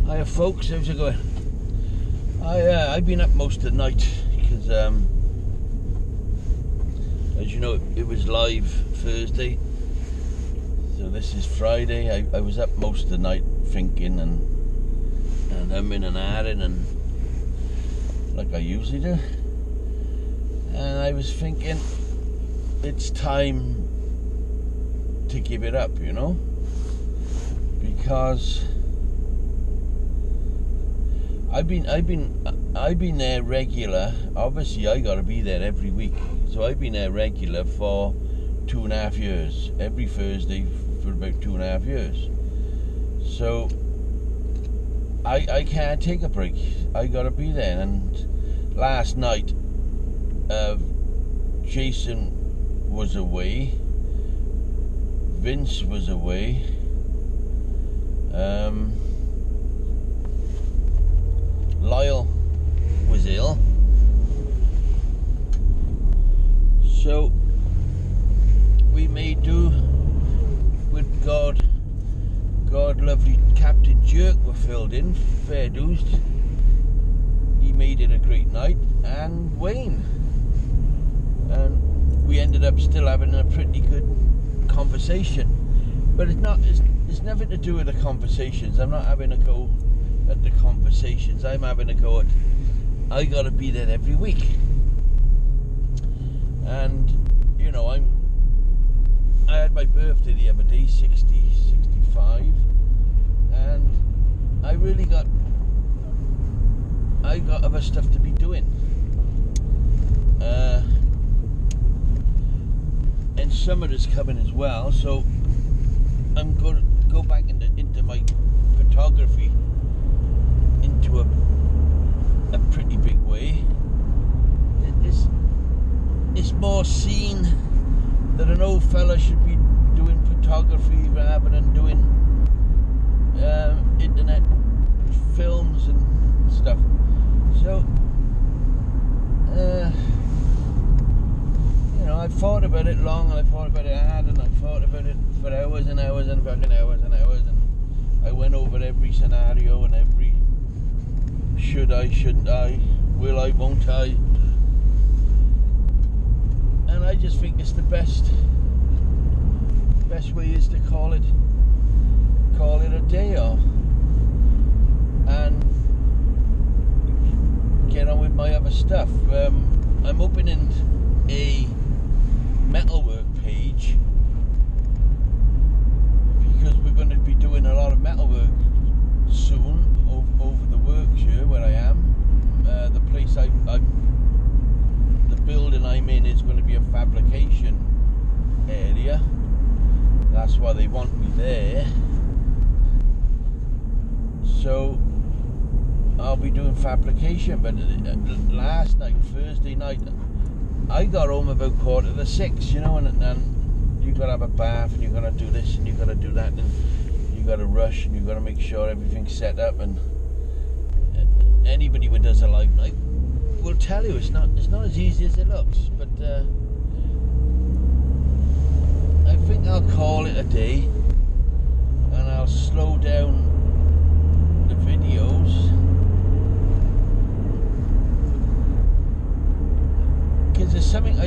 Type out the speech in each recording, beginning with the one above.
Hiya folks, how's it going? I've been up most of the night because as you know it was live Thursday, so this is Friday. I was up most of the night thinking and humming and adding and like I usually do, and I was thinking it's time to give it up, you know, because I've been there regular. Obviously I gotta be there every week, so I've been there regular for 2.5 years, every Thursday for about 2.5 years. So I can't take a break. I gotta be there. And last night Jason was away, Vince was away, Lyle was ill, so we made do with God lovely Captain Jerk were filled in, fair dues. He made it a great night, and Wayne, and we ended up still having a pretty good conversation. But it's nothing to do with the conversations. I'm not having a go at the conversations. I'm having a go at, I gotta be there every week. And you know, I had my birthday the other day, 65, and I got other stuff to be doing. And summer is coming as well, so I'm going to go back into my photography into a pretty big way. It's more seen that an old fella should be doing photography rather than doing internet films and stuff. So you know, I thought about it long, and I thought about it hard, and I thought about it for hours and hours and fucking hours and hours, and I went over every scenario and every should I, shouldn't I, will I, won't I, and I just think it's the best way is to call it a day off and get on with my other stuff. I'm opening a metalwork page because we're going to be doing a lot of metalwork soon over the works here where I am. The place the building I'm in is going to be a fabrication area. That's why they want me there. So I'll be doing fabrication. But last night, Thursday night, I got home about 6:15, you know, and you got to have a bath, and you got to do this, and you got to do that, and you got to rush, and you got to make sure everything's set up. And anybody who does a live night will tell you it's not as easy as it looks. But I think I'll call it a day, and I'll slow down the videos. Because there's something I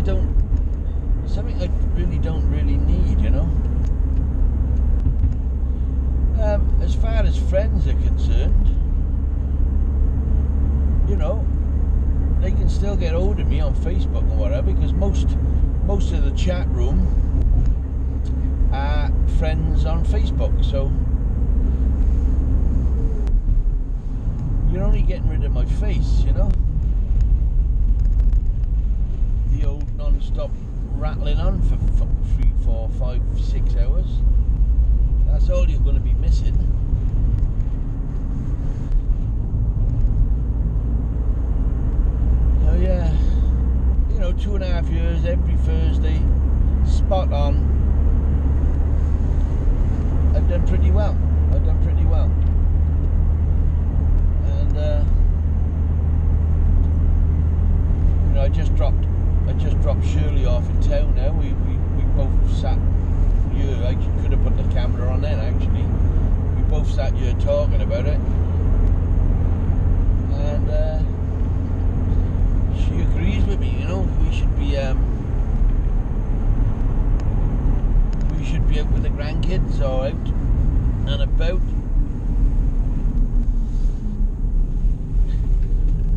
really don't need, you know. As far as friends are concerned, you know, they can still get hold of me on Facebook or whatever, because most of the chat room are friends on Facebook, so you're only getting rid of my face, you know. The old non-stop rattling on for 3, 4, 5, 6 hours. That's all you're going to be missing. So yeah, you know, 2.5 years, every Thursday, spot on. I've done pretty well. And you know, I just dropped Shirley off in town now. We both sat here. I could have put the camera on then, actually. We both sat here talking about it. know, we should be out with the grandkids or out and about.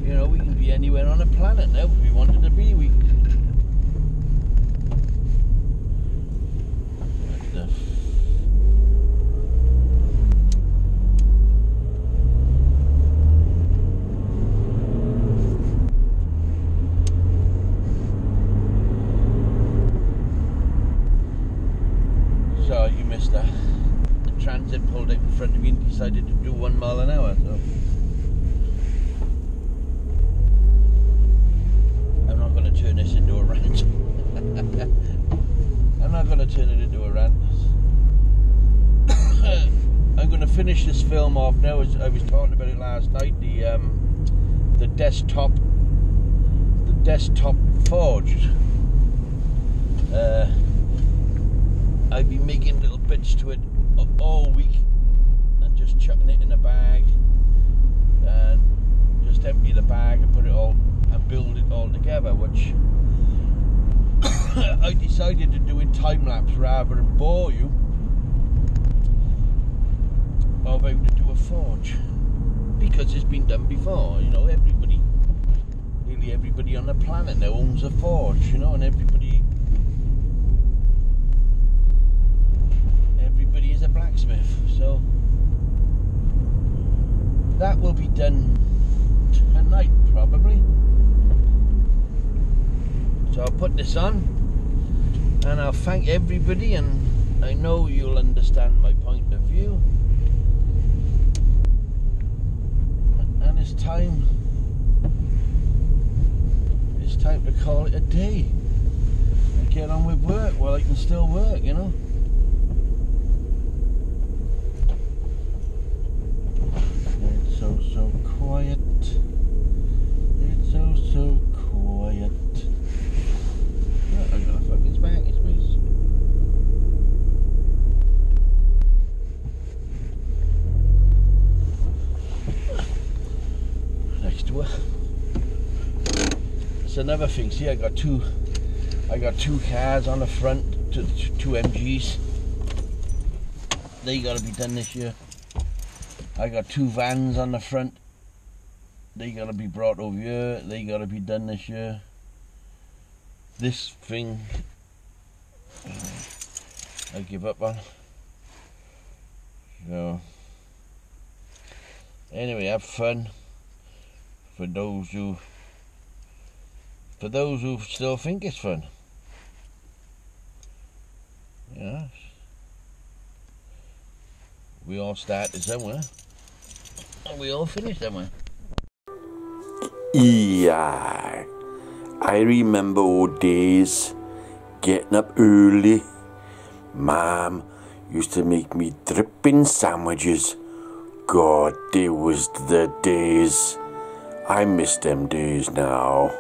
You know, we can be anywhere on the planet now if we wanted to be. We So you missed that. The transit pulled out in front of me and decided to do 1 mile an hour. So I'm not going to turn this into a rant. I'm not going to turn it into a rant. I'm going to finish this film off now. As I was talking about it last night. The desktop forge. I've been making little bits to it all week and just chucking it in a bag and just empty the bag and put it all and build it all together, which I decided to do in time lapse rather than bore you of how to do a forge, because it's been done before. You know, nearly everybody on the planet now owns a forge, you know, and everybody is a blacksmith, so that will be done tonight probably. So I'll put this on and I'll thank everybody, and I know you'll understand my point of view, and it's time to call it a day and get on with work while I can still work, you know. So quiet. It's so quiet. Oh, I'm gonna fucking smack his face. Next to her. That's another thing. See, I got two cars on the front, two MGs. They gotta be done this year. I got 2 vans on the front. They gotta be brought over here. They gotta be done this year. This thing I give up on. So anyway, have fun. For those who still think it's fun. Yeah. We all started somewhere. And we all finished somewhere. Yeah, I remember old days, getting up early. Mom used to make me dripping sandwiches. God, they was the days. I miss them days now.